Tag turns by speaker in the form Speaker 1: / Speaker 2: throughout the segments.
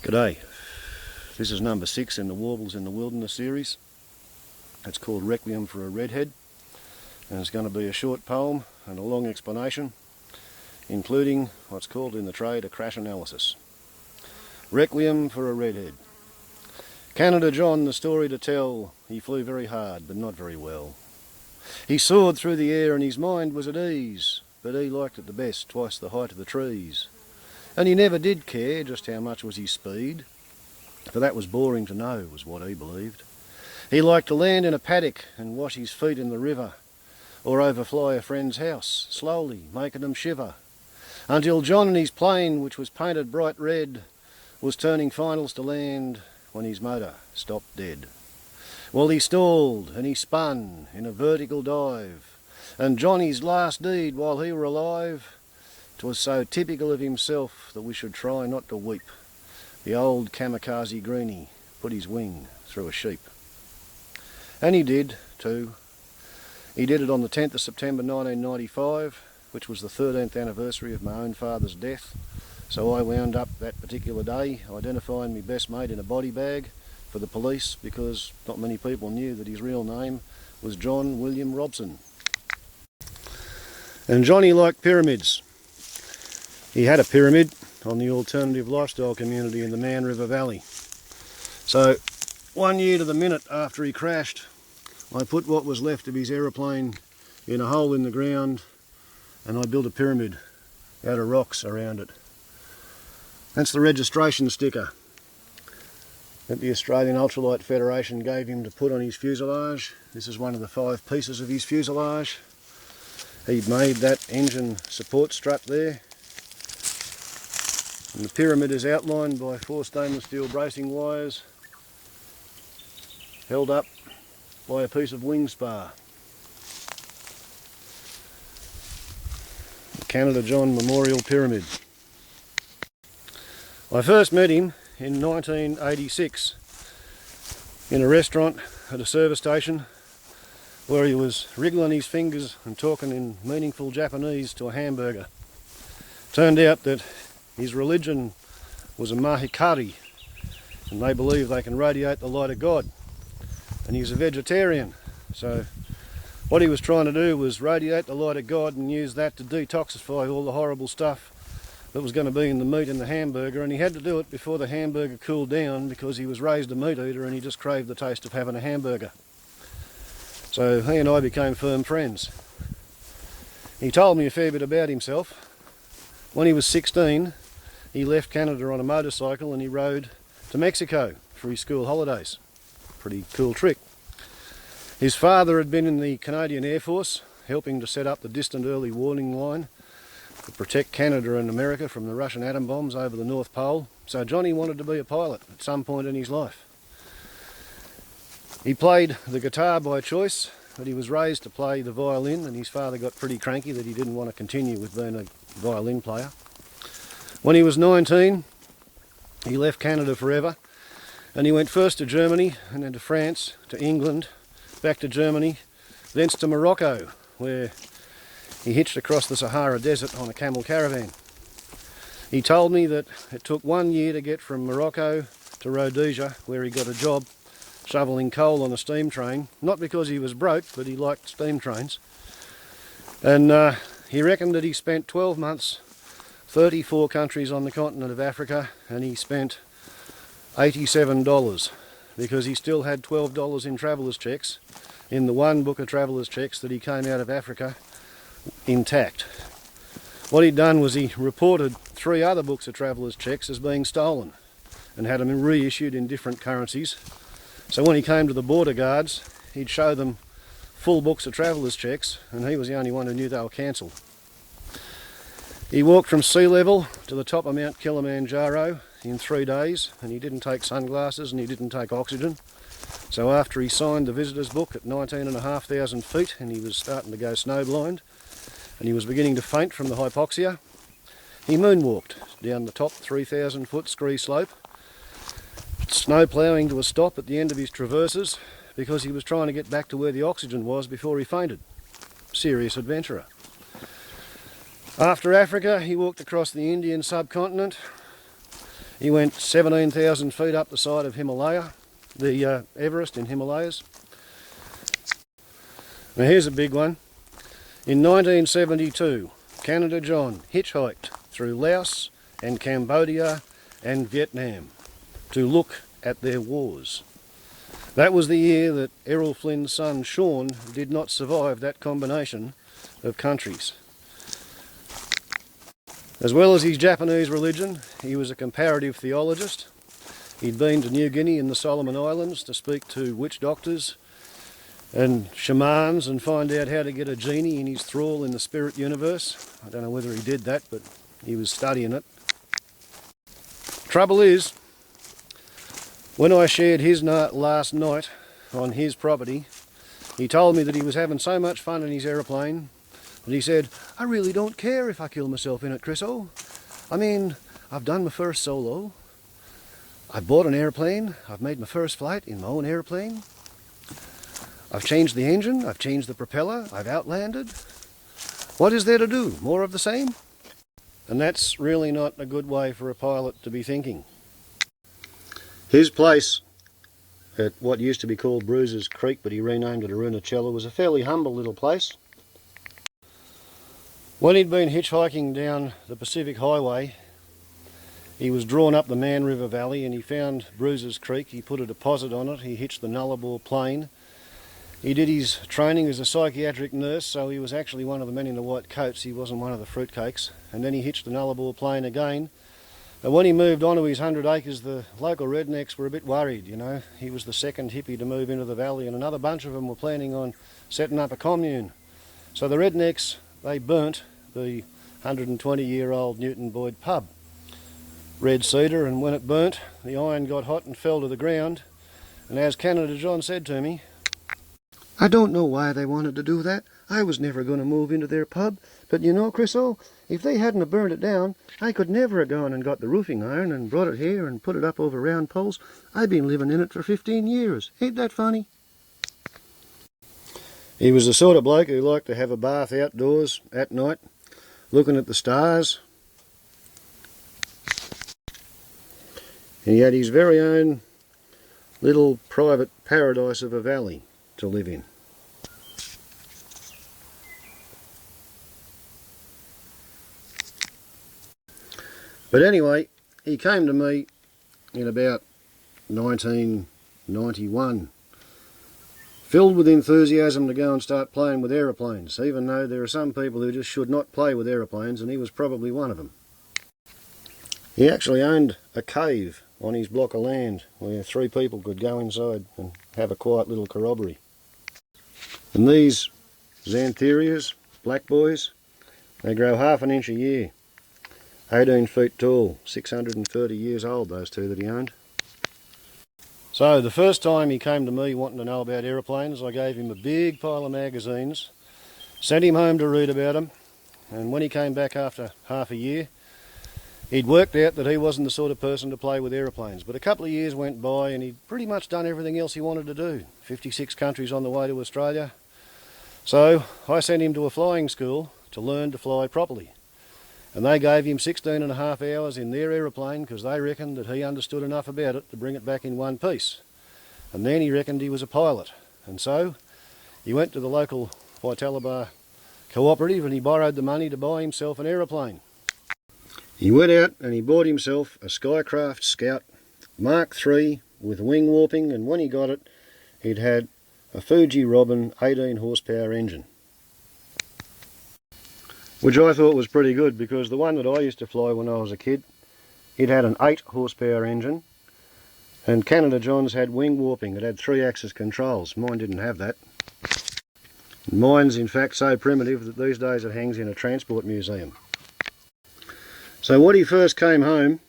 Speaker 1: G'day, this is number 6 in the Warbles in the Wilderness series. It's called Requiem for a Redhead, and it's going to be a short poem and a long explanation, including what's called in the trade a crash analysis. Requiem for a Redhead. Canada John, the story to tell, he flew very hard but not very well. He soared through the air and his mind was at ease, but he liked it the best, twice the height of the trees. And he never did care just how much was his speed, for that was boring to know, was what he believed. He liked to land in a paddock and wash his feet in the river, or overfly a friend's house, slowly, making them shiver, until John in his plane, which was painted bright red, was turning finals to land when his motor stopped dead. Well, he stalled and he spun in a vertical dive, and Johnny's last deed while he were alive, 'twas so typical of himself that we should try not to weep. The old kamikaze greenie put his wing through a sheep. And he did, too. He did it on the 10th of September 1995, which was the 13th anniversary of my own father's death. So I wound up that particular day identifying my best mate in a body bag for the police, because not many people knew that his real name was John William Robson. And Johnny liked pyramids. He had a pyramid on the alternative lifestyle community in the Man River Valley. So 1 year to the minute after he crashed, I put what was left of his aeroplane in a hole in the ground and I built a pyramid out of rocks around it. That's the registration sticker that the Australian Ultralight Federation gave him to put on his fuselage. This is one of the 5 pieces of his fuselage. He'd made that engine support strut there. And the pyramid is outlined by 4 stainless steel bracing wires held up by a piece of wing spar. The Canada John Memorial Pyramid. I first met him in 1986 in a restaurant at a service station where he was wriggling his fingers and talking in meaningful Japanese to a hamburger. Turned out that his religion was a Mk3, and they believe they can radiate the light of God. And he's a vegetarian, so what he was trying to do was radiate the light of God and use that to detoxify all the horrible stuff that was going to be in the meat in the hamburger, and he had to do it before the hamburger cooled down because he was raised a meat eater and he just craved the taste of having a hamburger. So he and I became firm friends. He told me a fair bit about himself. When he was 16, he left Canada on a motorcycle and he rode to Mexico for his school holidays. Pretty cool trick. His father had been in the Canadian Air Force, helping to set up the distant early warning line to protect Canada and America from the Russian atom bombs over the North Pole. So Johnny wanted to be a pilot at some point in his life. He played the guitar by choice, but he was raised to play the violin, and his father got pretty cranky that he didn't want to continue with being a violin player. When he was 19, he left Canada forever, and he went first to Germany, and then to France, to England, back to Germany, thence to Morocco, where he hitched across the Sahara Desert on a camel caravan. He told me that it took 1 year to get from Morocco to Rhodesia, where he got a job shoveling coal on a steam train, not because he was broke, but he liked steam trains. And he reckoned that he spent 12 months, 34 countries on the continent of Africa, and he spent $87 because he still had $12 in traveller's checks in the one book of traveller's checks that he came out of Africa intact. What he'd done was he reported 3 other books of traveller's checks as being stolen and had them reissued in different currencies. So when he came to the border guards, he'd show them full books of traveller's checks, and he was the only one who knew they were cancelled. He walked from sea level to the top of Mount Kilimanjaro in 3 days, and he didn't take sunglasses and he didn't take oxygen. So after he signed the visitor's book at 19,500 feet and he was starting to go snowblind and he was beginning to faint from the hypoxia, he moonwalked down the top 3,000 foot scree slope, snow ploughing to a stop at the end of his traverses because he was trying to get back to where the oxygen was before he fainted. Serious adventurer. After Africa, he walked across the Indian subcontinent. He went 17,000 feet up the side of Himalaya, the Everest in Himalayas. Now here's a big one. In 1972, Canada John hitchhiked through Laos and Cambodia and Vietnam to look at their wars. That was the year that Errol Flynn's son Sean did not survive that combination of countries. As well as his Japanese religion, he was a comparative theologist. He'd been to New Guinea and the Solomon Islands to speak to witch doctors and shamans and find out how to get a genie in his thrall in the spirit universe. I don't know whether he did that, but he was studying it. Trouble is, when I shared his last night on his property, he told me that he was having so much fun in his aeroplane that he said, "I really don't care if I kill myself in it, Chriso. I mean, I've done my first solo. I've bought an airplane. I've made my first flight in my own airplane. I've changed the engine. I've changed the propeller. I've outlanded. What is there to do? More of the same?" And that's really not a good way for a pilot to be thinking. His place at what used to be called Bruises Creek, but he renamed it Arunacella, was a fairly humble little place. When he'd been hitchhiking down the Pacific Highway, he was drawn up the Man River Valley and he found Bruises Creek. He put a deposit on it. He hitched the Nullarbor plane. He did his training as a psychiatric nurse, so he was actually one of the men in the white coats. He wasn't one of the fruitcakes. And then he hitched the Nullarbor plane again. And when he moved on to his 100 acres, the local rednecks were a bit worried, you know. He was the second hippie to move into the valley, and another bunch of them were planning on setting up a commune. So the rednecks, they burnt the 120-year-old Newton Boyd pub, red cedar, and when it burnt, the iron got hot and fell to the ground. And as Canada John said to me, "I don't know why they wanted to do that. I was never going to move into their pub. But you know, Chriso, if they hadn't have burned it down, I could never have gone and got the roofing iron and brought it here and put it up over round poles. I've been living in it for 15 years. Ain't that funny?" He was the sort of bloke who liked to have a bath outdoors at night, looking at the stars. He had his very own little private paradise of a valley to live in. But anyway, he came to me in about 1991, filled with enthusiasm to go and start playing with aeroplanes, even though there are some people who just should not play with aeroplanes, and he was probably one of them. He actually owned a cave on his block of land where 3 people could go inside and have a quiet little corroboree. And these Xantherias, black boys, they grow half an inch a year. 18 feet tall, 630 years old, those two that he owned. So the first time he came to me wanting to know about aeroplanes, I gave him a big pile of magazines, sent him home to read about them, and when he came back after half a year, he'd worked out that he wasn't the sort of person to play with aeroplanes. But a couple of years went by and he'd pretty much done everything else he wanted to do. 56 countries on the way to Australia. So I sent him to a flying school to learn to fly properly. And they gave him 16.5 hours in their aeroplane because they reckoned that he understood enough about it to bring it back in one piece. And then he reckoned he was a pilot. And so he went to the local Waitalabar cooperative and he borrowed the money to buy himself an aeroplane. He went out and he bought himself a Skycraft-Scout Mk3 with wing warping, and when he got it, it had a Fuji Robin 18 horsepower engine, which I thought was pretty good because the one that I used to fly when I was a kid, it had an 8 horsepower engine, and Canada John's had wing warping. It had 3-axis controls. Mine didn't have that. Mine's in fact so primitive that these days it hangs in a transport museum. So what he first came home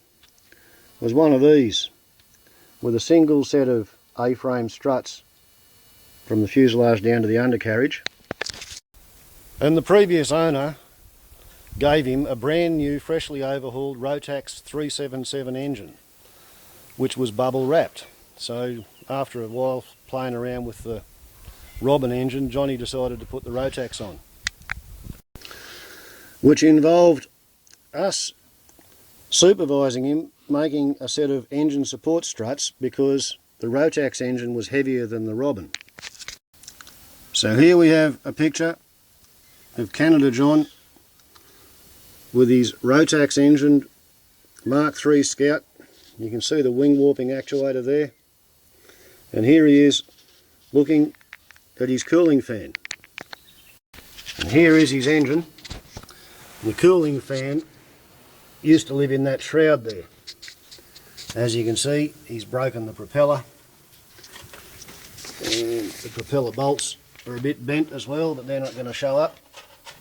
Speaker 1: was one of these, with a single set of A-frame struts from the fuselage down to the undercarriage. And the previous owner gave him a brand new, freshly overhauled Rotax 377 engine, which was bubble wrapped. So after a while playing around with the Robin engine, Johnny decided to put the Rotax on, which involved us supervising him making a set of engine support struts because the Rotax engine was heavier than the Robin. So here we have a picture of Canada John with his Rotax engined Mk3 Scout. You can see the wing warping actuator there. And here he is looking at his cooling fan. And here is his engine. The cooling fan used to live in that shroud there. As you can see, he's broken the propeller. And the propeller bolts are a bit bent as well, but they're not going to show up.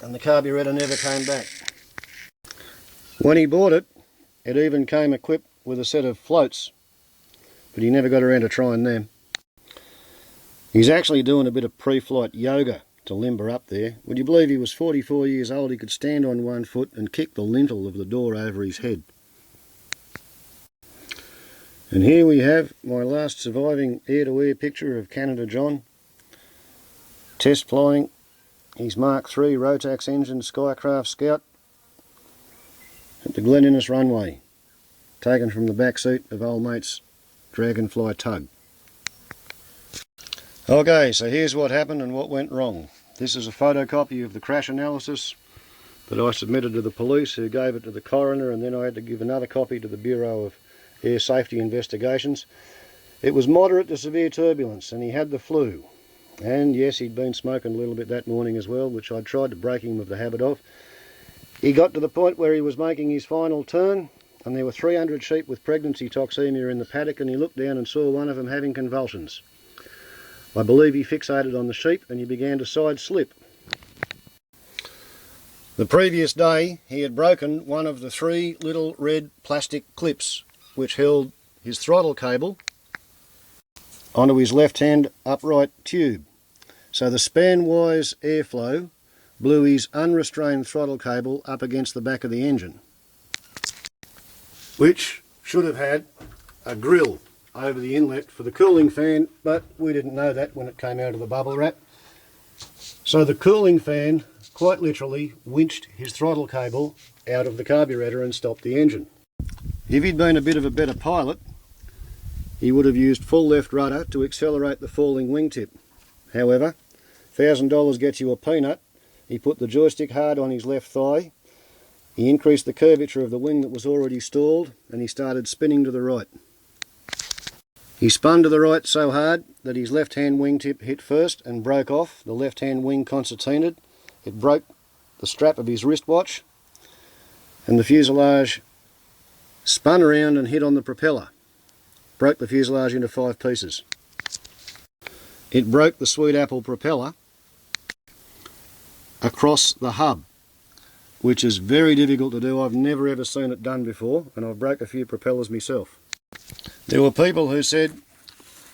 Speaker 1: And the carburettor never came back. When he bought it, it even came equipped with a set of floats, but he never got around to trying them. He's actually doing a bit of pre-flight yoga to limber up there. Would you believe he was 44 years old, he could stand on one foot and kick the lintel of the door over his head. And here we have my last surviving air-to-air picture of Canada John test flying his Mk3 Rotax engine Skycraft-Scout at the Glen Innes runway, taken from the back seat of old mate's Dragonfly tug. Okay, so here's what happened and what went wrong. This is a photocopy of the crash analysis that I submitted to the police, who gave it to the coroner, and then I had to give another copy to the Bureau of Air Safety Investigations. It was moderate to severe turbulence and he had the flu. And yes, he'd been smoking a little bit that morning as well, which I'd tried to break him of the habit of. He got to the point where he was making his final turn, and there were 300 sheep with pregnancy toxemia in the paddock, and he looked down and saw one of them having convulsions. I believe he fixated on the sheep and he began to side slip. The previous day he had broken one of the 3 little red plastic clips which held his throttle cable onto his left hand upright tube. So the span-wise airflow blew his unrestrained throttle cable up against the back of the engine, which should have had a grill over the inlet for the cooling fan, but we didn't know that when it came out of the bubble wrap. So the cooling fan quite literally winched his throttle cable out of the carburettor and stopped the engine. If he'd been a bit of a better pilot, he would have used full left rudder to accelerate the falling wingtip. However, $1,000 gets you a peanut. He put the joystick hard on his left thigh, he increased the curvature of the wing that was already stalled, and he started spinning to the right. He spun to the right so hard that his left-hand wingtip hit first and broke off. The left-hand wing concertinaed. It broke the strap of his wristwatch, and the fuselage spun around and hit on the propeller. Broke the fuselage into 5 pieces. It broke the Sweet Apple propeller across the hub, which is very difficult to do. I've never ever seen it done before, and I've broke a few propellers myself. There were people who said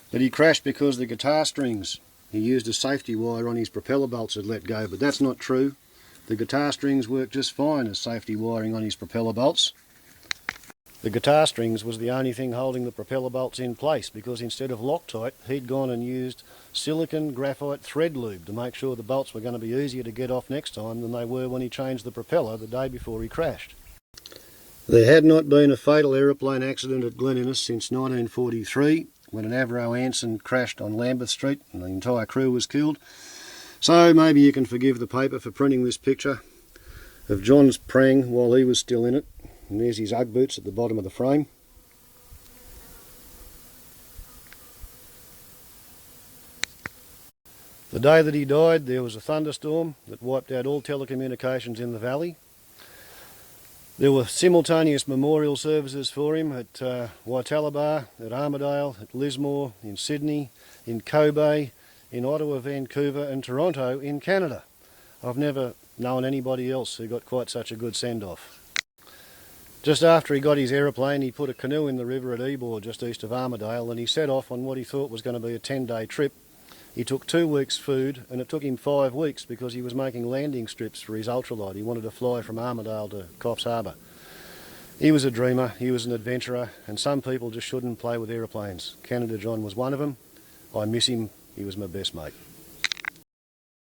Speaker 1: that he crashed because the guitar strings he used as safety wire on his propeller bolts had let go, but that's not true. The guitar strings worked just fine as safety wiring on his propeller bolts. The guitar strings was the only thing holding the propeller bolts in place, because instead of Loctite, he'd gone and used silicon graphite thread lube to make sure the bolts were going to be easier to get off next time than they were when he changed the propeller the day before he crashed. There had not been a fatal aeroplane accident at Glen Innes since 1943, when an Avro Anson crashed on Lambeth Street and the entire crew was killed. So maybe you can forgive the paper for printing this picture of John's Prang while he was still in it. And there's his Ugg boots at the bottom of the frame. The day that he died, there was a thunderstorm that wiped out all telecommunications in the valley. There were simultaneous memorial services for him at Waitalabar, at Armidale, at Lismore, in Sydney, in Kobe, in Ottawa, Vancouver and Toronto in Canada. I've never known anybody else who got quite such a good send-off. Just after he got his aeroplane, he put a canoe in the river at Ebor, just east of Armidale, and he set off on what he thought was going to be a 10-day trip. He took 2 weeks' food, and it took him 5 weeks because he was making landing strips for his ultralight. He wanted to fly from Armidale to Coffs Harbour. He was a dreamer, he was an adventurer, and some people just shouldn't play with aeroplanes. Canada John was one of them. I miss him. He was my best mate.